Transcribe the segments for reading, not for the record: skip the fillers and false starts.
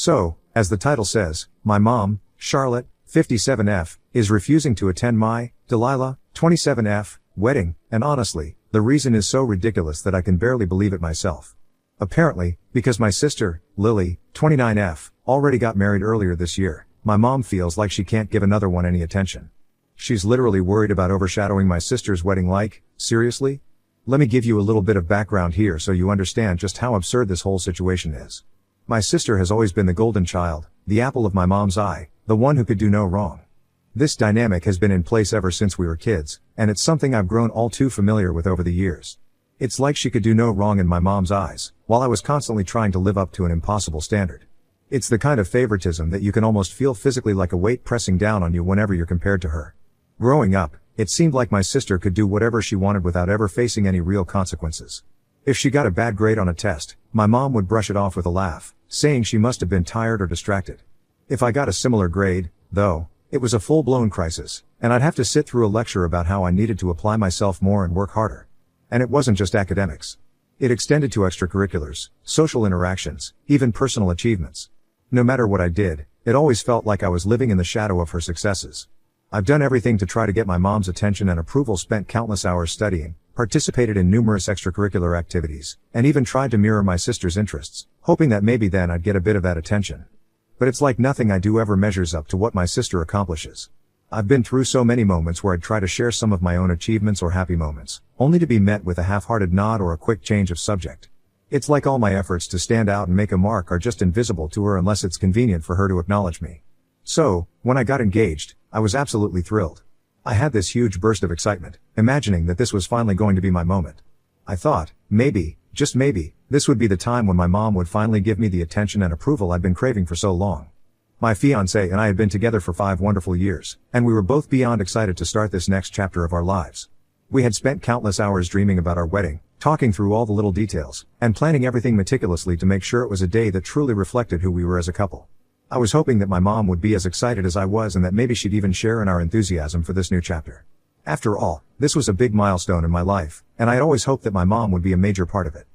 So, as the title says, my mom, Charlotte, 57F, is refusing to attend my, Delilah, 27F, wedding, and honestly, the reason is so ridiculous that I can barely believe it myself. Apparently, because my sister, Lily, 29F, already got married earlier this year, my mom feels like she can't give another one any attention. She's literally worried about overshadowing my sister's wedding. Like, seriously? Let me give you a little bit of background here so you understand just how absurd this whole situation is. My sister has always been the golden child, the apple of my mom's eye, the one who could do no wrong. This dynamic has been in place ever since we were kids, and it's something I've grown all too familiar with over the years. It's like she could do no wrong in my mom's eyes, while I was constantly trying to live up to an impossible standard. It's the kind of favoritism that you can almost feel physically, like a weight pressing down on you whenever you're compared to her. Growing up, it seemed like my sister could do whatever she wanted without ever facing any real consequences. If she got a bad grade on a test, my mom would brush it off with a laugh, saying she must have been tired or distracted. If I got a similar grade, though, it was a full-blown crisis, and I'd have to sit through a lecture about how I needed to apply myself more and work harder. And it wasn't just academics. It extended to extracurriculars, social interactions, even personal achievements. No matter what I did, it always felt like I was living in the shadow of her successes. I've done everything to try to get my mom's attention and approval, spent countless hours studying, participated in numerous extracurricular activities, and even tried to mirror my sister's interests, hoping that maybe then I'd get a bit of that attention. But it's like nothing I do ever measures up to what my sister accomplishes. I've been through so many moments where I'd try to share some of my own achievements or happy moments, only to be met with a half-hearted nod or a quick change of subject. It's like all my efforts to stand out and make a mark are just invisible to her unless it's convenient for her to acknowledge me. So, when I got engaged, I was absolutely thrilled. I had this huge burst of excitement, imagining that this was finally going to be my moment. I thought, maybe, just maybe, this would be the time when my mom would finally give me the attention and approval I'd been craving for so long. My fiancé and I had been together for 5 wonderful years, and we were both beyond excited to start this next chapter of our lives. We had spent countless hours dreaming about our wedding, talking through all the little details, and planning everything meticulously to make sure it was a day that truly reflected who we were as a couple. I was hoping that my mom would be as excited as I was, and that maybe she'd even share in our enthusiasm for this new chapter. After all, this was a big milestone in my life, and I had always hoped that my mom would be a major part of it.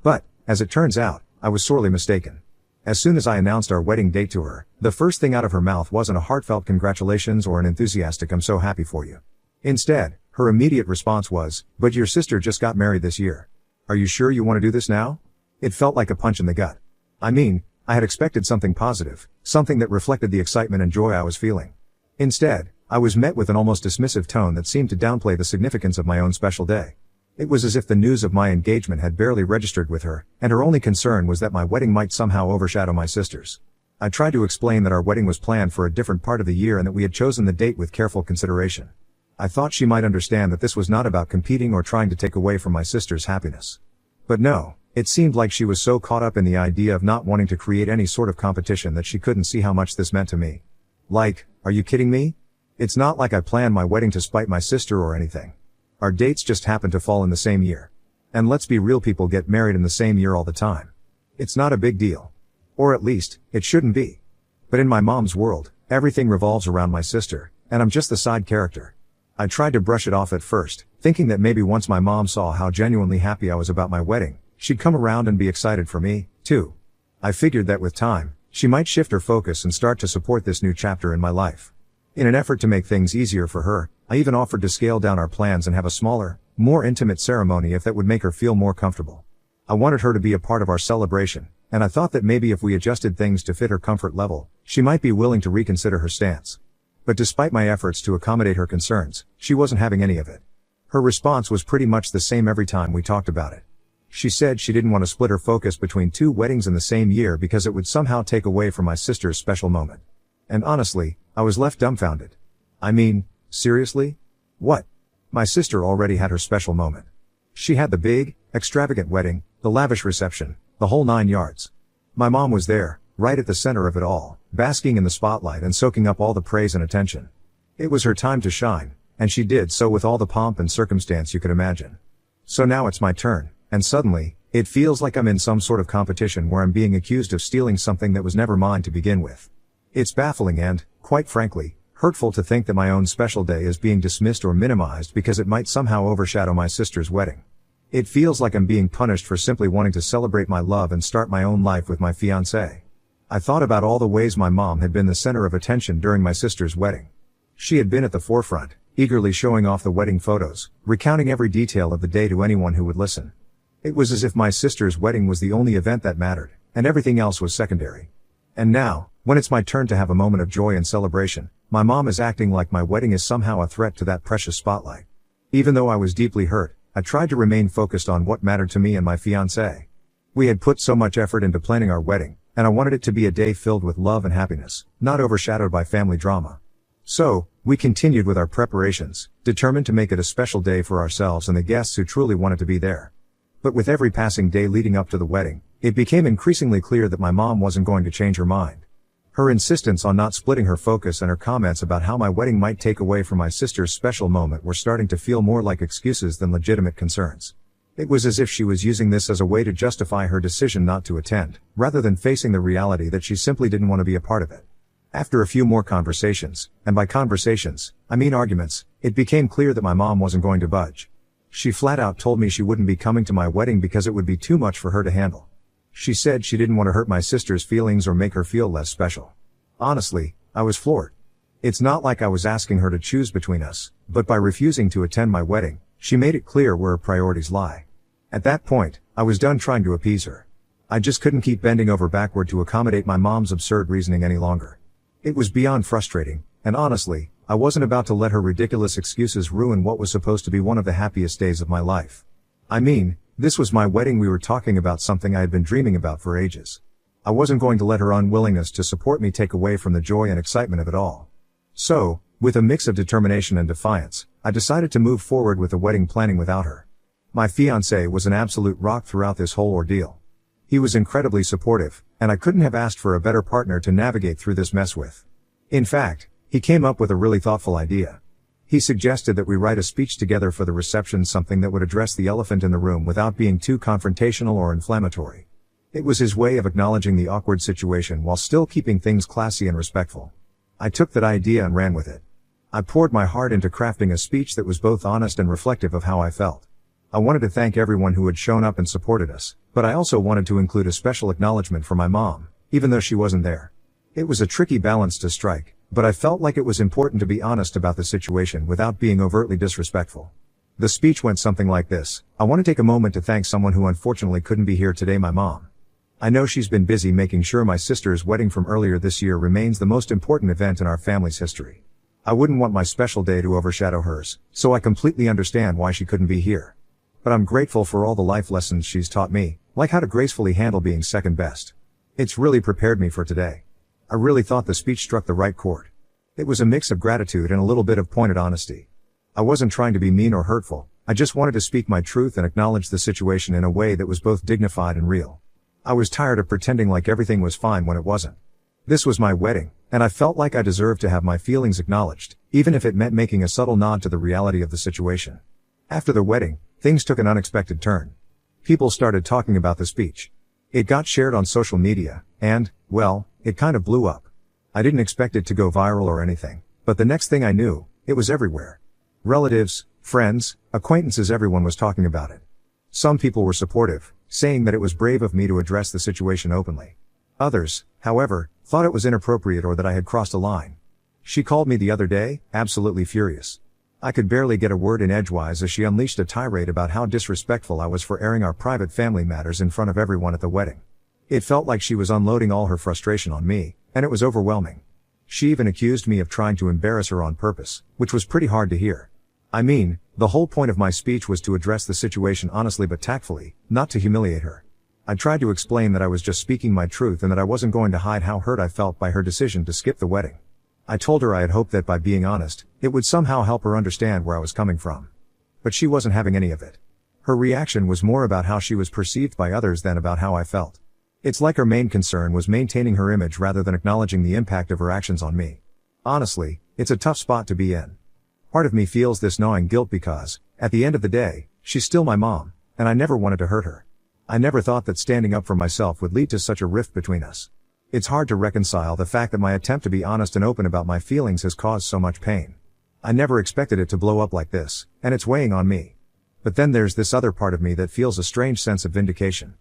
But, as it turns out, I was sorely mistaken. As soon as I announced our wedding date to her, the first thing out of her mouth wasn't a heartfelt congratulations or an enthusiastic "I'm so happy for you." Instead, her immediate response was, "But your sister just got married this year. Are you sure you want to do this now?" It felt like a punch in the gut. I mean, I had expected something positive, something that reflected the excitement and joy I was feeling. Instead, I was met with an almost dismissive tone that seemed to downplay the significance of my own special day. It was as if the news of my engagement had barely registered with her, and her only concern was that my wedding might somehow overshadow my sister's. I tried to explain that our wedding was planned for a different part of the year and that we had chosen the date with careful consideration. I thought she might understand that this was not about competing or trying to take away from my sister's happiness. But no, it seemed like she was so caught up in the idea of not wanting to create any sort of competition that she couldn't see how much this meant to me. Like, are you kidding me? It's not like I planned my wedding to spite my sister or anything. Our dates just happened to fall in the same year. And let's be real, people get married in the same year all the time. It's not a big deal. Or at least, it shouldn't be. But in my mom's world, everything revolves around my sister, and I'm just the side character. I tried to brush it off at first, thinking that maybe once my mom saw how genuinely happy I was about my wedding, she'd come around and be excited for me, too. I figured that with time, she might shift her focus and start to support this new chapter in my life. In an effort to make things easier for her, I even offered to scale down our plans and have a smaller, more intimate ceremony if that would make her feel more comfortable. I wanted her to be a part of our celebration, and I thought that maybe if we adjusted things to fit her comfort level, she might be willing to reconsider her stance. But despite my efforts to accommodate her concerns, she wasn't having any of it. Her response was pretty much the same every time we talked about it. She said she didn't want to split her focus between 2 weddings in the same year because it would somehow take away from my sister's special moment. And honestly, I was left dumbfounded. I mean, seriously? What? My sister already had her special moment. She had the big, extravagant wedding, the lavish reception, the whole 9 yards. My mom was there, right at the center of it all, basking in the spotlight and soaking up all the praise and attention. It was her time to shine, and she did so with all the pomp and circumstance you could imagine. So now it's my turn, and suddenly, it feels like I'm in some sort of competition where I'm being accused of stealing something that was never mine to begin with. It's baffling and, quite frankly, hurtful to think that my own special day is being dismissed or minimized because it might somehow overshadow my sister's wedding. It feels like I'm being punished for simply wanting to celebrate my love and start my own life with my fiancé. I thought about all the ways my mom had been the center of attention during my sister's wedding. She had been at the forefront, eagerly showing off the wedding photos, recounting every detail of the day to anyone who would listen. It was as if my sister's wedding was the only event that mattered, and everything else was secondary. And now, when it's my turn to have a moment of joy and celebration, my mom is acting like my wedding is somehow a threat to that precious spotlight. Even though I was deeply hurt, I tried to remain focused on what mattered to me and my fiancée. We had put so much effort into planning our wedding, and I wanted it to be a day filled with love and happiness, not overshadowed by family drama. So, we continued with our preparations, determined to make it a special day for ourselves and the guests who truly wanted to be there. But with every passing day leading up to the wedding, it became increasingly clear that my mom wasn't going to change her mind. Her insistence on not splitting her focus and her comments about how my wedding might take away from my sister's special moment were starting to feel more like excuses than legitimate concerns. It was as if she was using this as a way to justify her decision not to attend, rather than facing the reality that she simply didn't want to be a part of it. After a few more conversations, and by conversations, I mean arguments, it became clear that my mom wasn't going to budge. She flat out told me she wouldn't be coming to my wedding because it would be too much for her to handle. She said she didn't want to hurt my sister's feelings or make her feel less special. Honestly, I was floored. It's not like I was asking her to choose between us, but by refusing to attend my wedding, she made it clear where her priorities lie. At that point, I was done trying to appease her. I just couldn't keep bending over backward to accommodate my mom's absurd reasoning any longer. It was beyond frustrating, and honestly, I wasn't about to let her ridiculous excuses ruin what was supposed to be one of the happiest days of my life. I mean, this was my wedding. We were talking about something I had been dreaming about for ages. I wasn't going to let her unwillingness to support me take away from the joy and excitement of it all. So, with a mix of determination and defiance, I decided to move forward with the wedding planning without her. My fiancé was an absolute rock throughout this whole ordeal. He was incredibly supportive, and I couldn't have asked for a better partner to navigate through this mess with. In fact, he came up with a really thoughtful idea. He suggested that we write a speech together for the reception, something that would address the elephant in the room without being too confrontational or inflammatory. It was his way of acknowledging the awkward situation while still keeping things classy and respectful. I took that idea and ran with it. I poured my heart into crafting a speech that was both honest and reflective of how I felt. I wanted to thank everyone who had shown up and supported us, but I also wanted to include a special acknowledgement for my mom, even though she wasn't there. It was a tricky balance to strike, but I felt like it was important to be honest about the situation without being overtly disrespectful. The speech went something like this: I want to take a moment to thank someone who unfortunately couldn't be here today, my mom. I know she's been busy making sure my sister's wedding from earlier this year remains the most important event in our family's history. I wouldn't want my special day to overshadow hers, so I completely understand why she couldn't be here. But I'm grateful for all the life lessons she's taught me, like how to gracefully handle being second best. It's really prepared me for today. I really thought the speech struck the right chord. It was a mix of gratitude and a little bit of pointed honesty. I wasn't trying to be mean or hurtful, I just wanted to speak my truth and acknowledge the situation in a way that was both dignified and real. I was tired of pretending like everything was fine when it wasn't. This was my wedding, and I felt like I deserved to have my feelings acknowledged, even if it meant making a subtle nod to the reality of the situation. After the wedding, things took an unexpected turn. People started talking about the speech. It got shared on social media, and, well, it kind of blew up. I didn't expect it to go viral or anything, but the next thing I knew, it was everywhere. Relatives, friends, acquaintances, everyone was talking about it. Some people were supportive, saying that it was brave of me to address the situation openly. Others, however, thought it was inappropriate or that I had crossed a line. She called me the other day, absolutely furious. I could barely get a word in edgewise as she unleashed a tirade about how disrespectful I was for airing our private family matters in front of everyone at the wedding. It felt like she was unloading all her frustration on me, and it was overwhelming. She even accused me of trying to embarrass her on purpose, which was pretty hard to hear. I mean, the whole point of my speech was to address the situation honestly but tactfully, not to humiliate her. I tried to explain that I was just speaking my truth and that I wasn't going to hide how hurt I felt by her decision to skip the wedding. I told her I had hoped that by being honest, it would somehow help her understand where I was coming from. But she wasn't having any of it. Her reaction was more about how she was perceived by others than about how I felt. It's like her main concern was maintaining her image rather than acknowledging the impact of her actions on me. Honestly, it's a tough spot to be in. Part of me feels this gnawing guilt because, at the end of the day, she's still my mom, and I never wanted to hurt her. I never thought that standing up for myself would lead to such a rift between us. It's hard to reconcile the fact that my attempt to be honest and open about my feelings has caused so much pain. I never expected it to blow up like this, and it's weighing on me. But then there's this other part of me that feels a strange sense of vindication.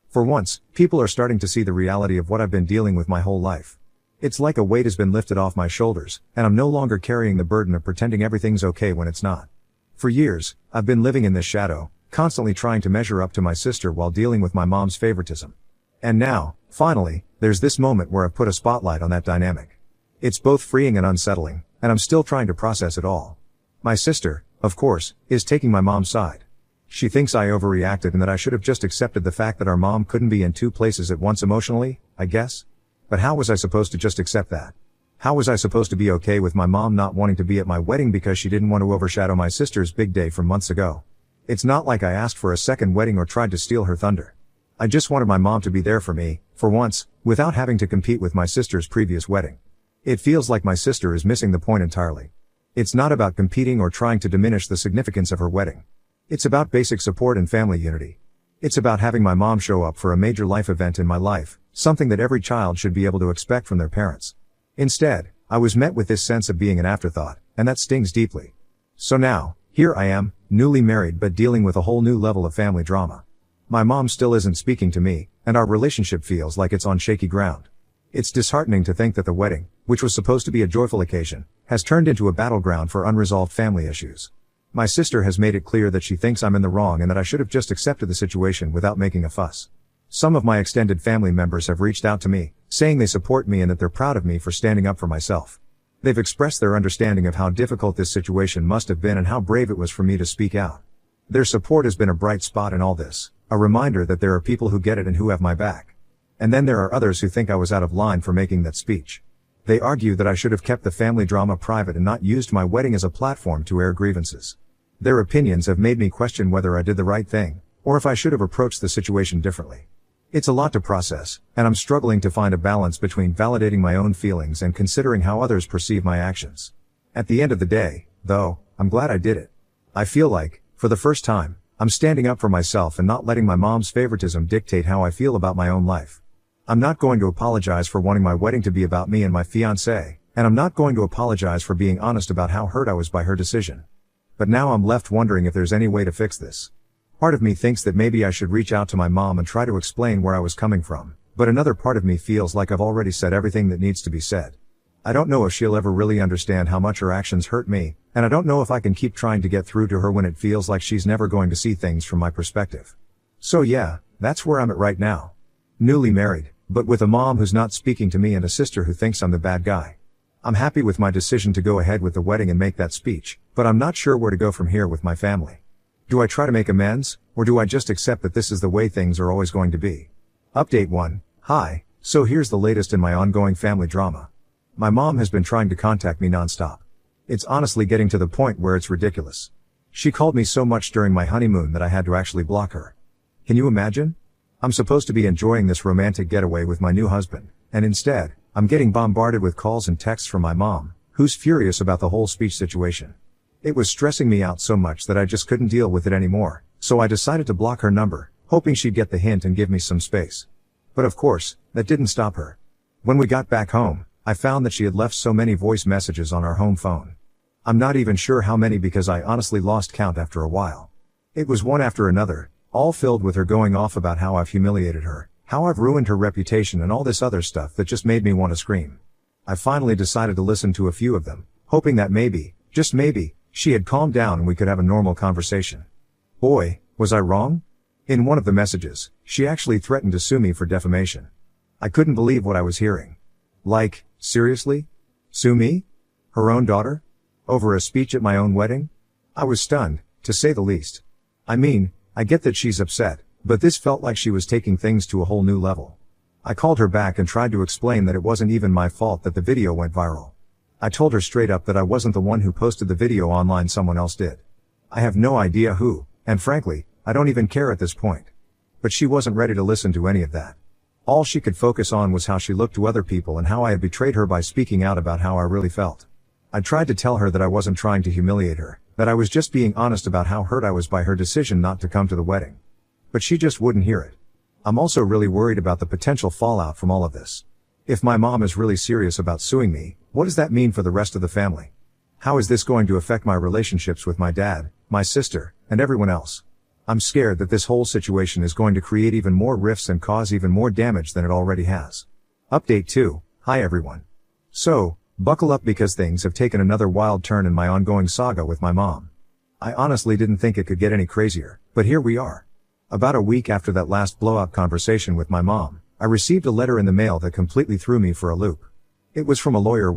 For once, people are starting to see the reality of what I've been dealing with my whole life. It's like a weight has been lifted off my shoulders, and I'm no longer carrying the burden of pretending everything's okay when it's not. For years, I've been living in this shadow, constantly trying to measure up to my sister while dealing with my mom's favoritism. And now, finally, there's this moment where I've put a spotlight on that dynamic. It's both freeing and unsettling, and I'm still trying to process it all. My sister, of course, is taking my mom's side. She thinks I overreacted and that I should have just accepted the fact that our mom couldn't be in two places at once emotionally, I guess. But how was I supposed to just accept that? How was I supposed to be okay with my mom not wanting to be at my wedding because she didn't want to overshadow my sister's big day from months ago? It's not like I asked for a second wedding or tried to steal her thunder. I just wanted my mom to be there for me, for once, without having to compete with my sister's previous wedding. It feels like my sister is missing the point entirely. It's not about competing or trying to diminish the significance of her wedding. It's about basic support and family unity. It's about having my mom show up for a major life event in my life, something that every child should be able to expect from their parents. Instead, I was met with this sense of being an afterthought, and that stings deeply. So now, here I am, newly married but dealing with a whole new level of family drama. My mom still isn't speaking to me, and our relationship feels like it's on shaky ground. It's disheartening to think that the wedding, which was supposed to be a joyful occasion, has turned into a battleground for unresolved family issues. My sister has made it clear that she thinks I'm in the wrong and that I should have just accepted the situation without making a fuss. Some of my extended family members have reached out to me, saying they support me and that they're proud of me for standing up for myself. They've expressed their understanding of how difficult this situation must have been and how brave it was for me to speak out. Their support has been a bright spot in all this, a reminder that there are people who get it and who have my back. And then there are others who think I was out of line for making that speech. They argue that I should have kept the family drama private and not used my wedding as a platform to air grievances. Their opinions have made me question whether I did the right thing, or if I should have approached the situation differently. It's a lot to process, and I'm struggling to find a balance between validating my own feelings and considering how others perceive my actions. At the end of the day, though, I'm glad I did it. I feel like, for the first time, I'm standing up for myself and not letting my mom's favoritism dictate how I feel about my own life. I'm not going to apologize for wanting my wedding to be about me and my fiancé, and I'm not going to apologize for being honest about how hurt I was by her decision. But now I'm left wondering if there's any way to fix this. Part of me thinks that maybe I should reach out to my mom and try to explain where I was coming from, but another part of me feels like I've already said everything that needs to be said. I don't know if she'll ever really understand how much her actions hurt me, and I don't know if I can keep trying to get through to her when it feels like she's never going to see things from my perspective. So yeah, that's where I'm at right now. Newly married, but with a mom who's not speaking to me and a sister who thinks I'm the bad guy. I'm happy with my decision to go ahead with the wedding and make that speech, but I'm not sure where to go from here with my family. Do I try to make amends, or do I just accept that this is the way things are always going to be? Update 1. Hi, so here's the latest in my ongoing family drama. My mom has been trying to contact me nonstop. It's honestly getting to the point where it's ridiculous. She called me so much during my honeymoon that I had to actually block her. Can you imagine? I'm supposed to be enjoying this romantic getaway with my new husband, and instead, I'm getting bombarded with calls and texts from my mom, who's furious about the whole speech situation. It was stressing me out so much that I just couldn't deal with it anymore, so I decided to block her number, hoping she'd get the hint and give me some space. But of course, that didn't stop her. When we got back home, I found that she had left so many voice messages on our home phone. I'm not even sure how many because I honestly lost count after a while. It was one after another, all filled with her going off about how I've humiliated her, how I've ruined her reputation and all this other stuff that just made me want to scream. I finally decided to listen to a few of them, hoping that maybe, just maybe, she had calmed down and we could have a normal conversation. Boy, was I wrong? In one of the messages, she actually threatened to sue me for defamation. I couldn't believe what I was hearing. Like, seriously? Sue me? Her own daughter? Over a speech at my own wedding? I was stunned, to say the least. I mean, I get that she's upset, but this felt like she was taking things to a whole new level. I called her back and tried to explain that it wasn't even my fault that the video went viral. I told her straight up that I wasn't the one who posted the video online, someone else did. I have no idea who, and frankly, I don't even care at this point. But she wasn't ready to listen to any of that. All she could focus on was how she looked to other people and how I had betrayed her by speaking out about how I really felt. I tried to tell her that I wasn't trying to humiliate her, that I was just being honest about how hurt I was by her decision not to come to the wedding. But she just wouldn't hear it. I'm also really worried about the potential fallout from all of this. If my mom is really serious about suing me, what does that mean for the rest of the family? How is this going to affect my relationships with my dad, my sister, and everyone else? I'm scared that this whole situation is going to create even more rifts and cause even more damage than it already has. Update 2. Hi everyone. So, buckle up because things have taken another wild turn in my ongoing saga with my mom. I honestly didn't think it could get any crazier, but here we are. About a week after that last blowout conversation with my mom, I received a letter in the mail that completely threw me for a loop. It was from a lawyer,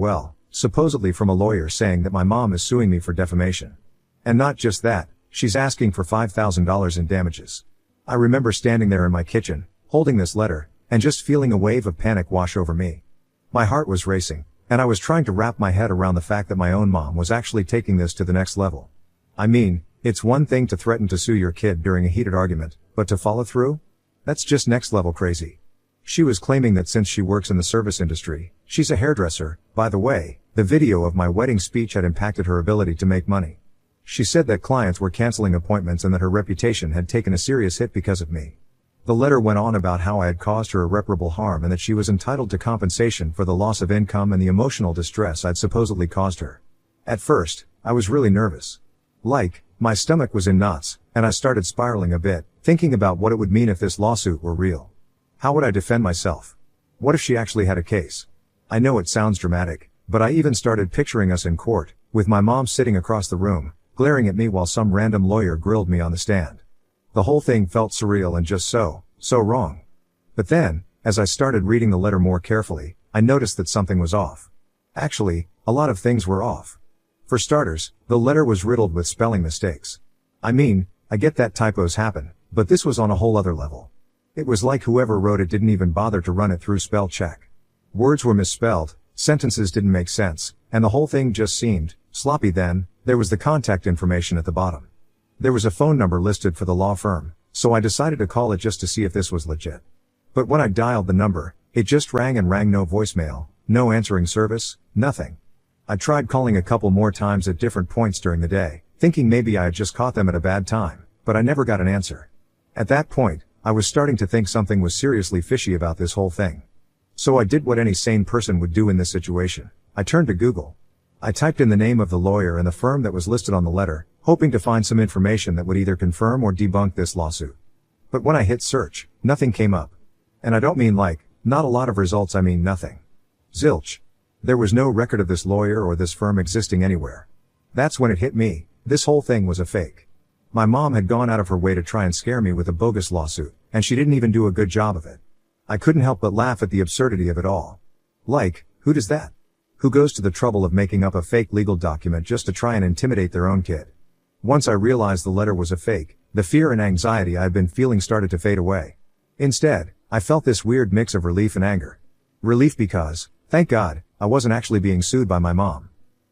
supposedly from a lawyer saying that my mom is suing me for defamation. And not just that, she's asking for $5,000 in damages. I remember standing there in my kitchen, holding this letter, and just feeling a wave of panic wash over me. My heart was racing, and I was trying to wrap my head around the fact that my own mom was actually taking this to the next level. I mean, it's one thing to threaten to sue your kid during a heated argument, but to follow through? That's just next level crazy. She was claiming that since she works in the service industry, she's a hairdresser. By the way, the video of my wedding speech had impacted her ability to make money. She said that clients were canceling appointments and that her reputation had taken a serious hit because of me. The letter went on about how I had caused her irreparable harm and that she was entitled to compensation for the loss of income and the emotional distress I'd supposedly caused her. At first, I was really nervous. My stomach was in knots, and I started spiraling a bit, thinking about what it would mean if this lawsuit were real. How would I defend myself? What if she actually had a case? I know it sounds dramatic, but I even started picturing us in court, with my mom sitting across the room, glaring at me while some random lawyer grilled me on the stand. The whole thing felt surreal and just so wrong. But then, as I started reading the letter more carefully, I noticed that something was off. Actually, a lot of things were off. For starters, the letter was riddled with spelling mistakes. I mean, I get that typos happen, but this was on a whole other level. It was like whoever wrote it didn't even bother to run it through spell check. Words were misspelled, sentences didn't make sense, and the whole thing just seemed sloppy. Then, there was the contact information at the bottom. There was a phone number listed for the law firm, so I decided to call it just to see if this was legit. But when I dialed the number, it just rang and rang, no voicemail, no answering service, nothing. I tried calling a couple more times at different points during the day, thinking maybe I had just caught them at a bad time, but I never got an answer. At that point, I was starting to think something was seriously fishy about this whole thing. So I did what any sane person would do in this situation. I turned to Google. I typed in the name of the lawyer and the firm that was listed on the letter, hoping to find some information that would either confirm or debunk this lawsuit. But when I hit search, nothing came up. And I don't mean not a lot of results, I mean nothing. Zilch. There was no record of this lawyer or this firm existing anywhere. That's when it hit me, this whole thing was a fake. My mom had gone out of her way to try and scare me with a bogus lawsuit, and she didn't even do a good job of it. I couldn't help but laugh at the absurdity of it all. Who does that? Who goes to the trouble of making up a fake legal document just to try and intimidate their own kid? Once I realized the letter was a fake, the fear and anxiety I had been feeling started to fade away. Instead, I felt this weird mix of relief and anger. Relief because, thank God, I wasn't actually being sued by my mom.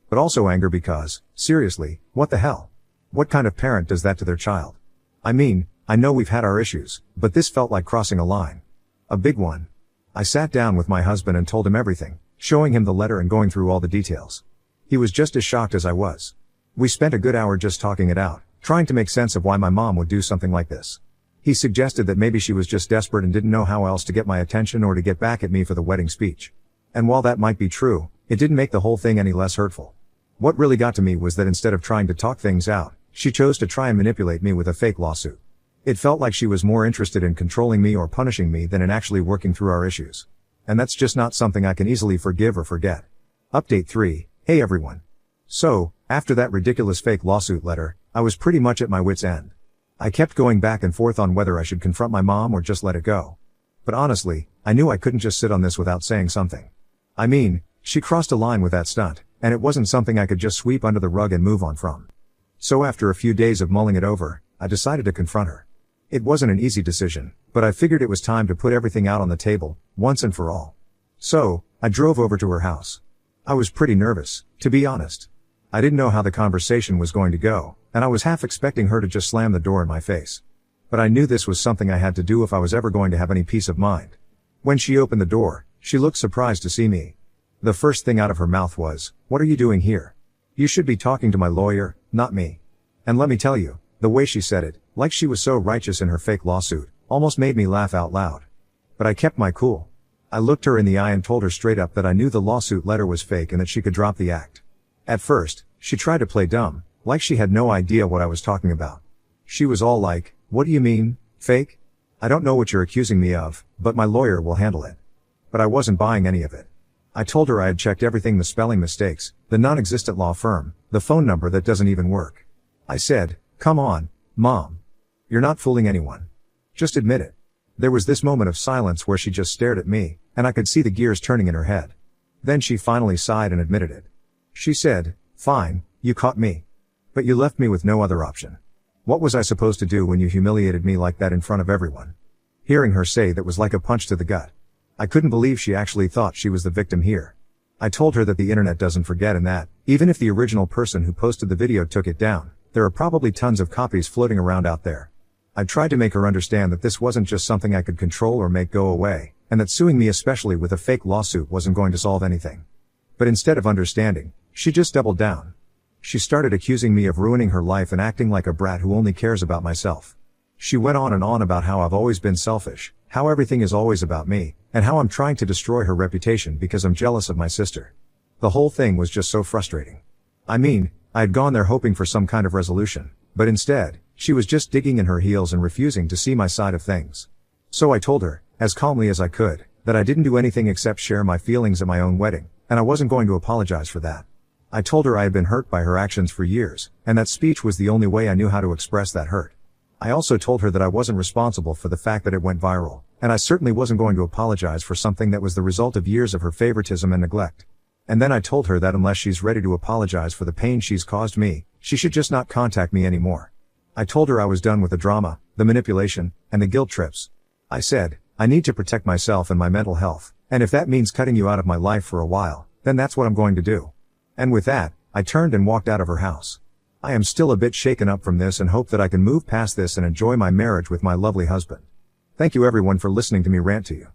But also anger because, seriously, what the hell? What kind of parent does that to their child? I mean, I know we've had our issues, but this felt like crossing a line. A big one. I sat down with my husband and told him everything, showing him the letter and going through all the details. He was just as shocked as I was. We spent a good hour just talking it out, trying to make sense of why my mom would do something like this. He suggested that maybe she was just desperate and didn't know how else to get my attention or to get back at me for the wedding speech. And while that might be true, it didn't make the whole thing any less hurtful. What really got to me was that instead of trying to talk things out, she chose to try and manipulate me with a fake lawsuit. It felt like she was more interested in controlling me or punishing me than in actually working through our issues. And that's just not something I can easily forgive or forget. Update 3. Hey everyone. So, after that ridiculous fake lawsuit letter, I was pretty much at my wit's end. I kept going back and forth on whether I should confront my mom or just let it go. But honestly, I knew I couldn't just sit on this without saying something. I mean, she crossed a line with that stunt, and it wasn't something I could just sweep under the rug and move on from. So after a few days of mulling it over, I decided to confront her. It wasn't an easy decision, but I figured it was time to put everything out on the table, once and for all. So, I drove over to her house. I was pretty nervous, to be honest. I didn't know how the conversation was going to go, and I was half expecting her to just slam the door in my face. But I knew this was something I had to do if I was ever going to have any peace of mind. When she opened the door, she looked surprised to see me. The first thing out of her mouth was, "What are you doing here? You should be talking to my lawyer, not me." And let me tell you, the way she said it, like she was so righteous in her fake lawsuit, almost made me laugh out loud. But I kept my cool. I looked her in the eye and told her straight up that I knew the lawsuit letter was fake and that she could drop the act. At first, she tried to play dumb, like she had no idea what I was talking about. She was all like, What do you mean, fake? I don't know what you're accusing me of, but my lawyer will handle it. But I wasn't buying any of it. I told her I had checked everything, the spelling mistakes, the non-existent law firm, the phone number that doesn't even work. I said, come on, Mom. You're not fooling anyone. Just admit it. There was this moment of silence where she just stared at me, and I could see the gears turning in her head. Then she finally sighed and admitted it. She said, fine, you caught me. But you left me with no other option. What was I supposed to do when you humiliated me like that in front of everyone? Hearing her say that was like a punch to the gut. I couldn't believe she actually thought she was the victim here. I told her that the internet doesn't forget and that, even if the original person who posted the video took it down, there are probably tons of copies floating around out there. I tried to make her understand that this wasn't just something I could control or make go away, and that suing me especially with a fake lawsuit wasn't going to solve anything. But instead of understanding, she just doubled down. She started accusing me of ruining her life and acting like a brat who only cares about myself. She went on and on about how I've always been selfish, how everything is always about me, and how I'm trying to destroy her reputation because I'm jealous of my sister. The whole thing was just so frustrating. I mean, I had gone there hoping for some kind of resolution, but instead, she was just digging in her heels and refusing to see my side of things. So I told her, as calmly as I could, that I didn't do anything except share my feelings at my own wedding, and I wasn't going to apologize for that. I told her I had been hurt by her actions for years, and that speech was the only way I knew how to express that hurt. I also told her that I wasn't responsible for the fact that it went viral, and I certainly wasn't going to apologize for something that was the result of years of her favoritism and neglect. And then I told her that unless she's ready to apologize for the pain she's caused me, she should just not contact me anymore. I told her I was done with the drama, the manipulation, and the guilt trips. I said, I need to protect myself and my mental health, and if that means cutting you out of my life for a while, then that's what I'm going to do. And with that, I turned and walked out of her house. I am still a bit shaken up from this and hope that I can move past this and enjoy my marriage with my lovely husband. Thank you everyone for listening to me rant to you.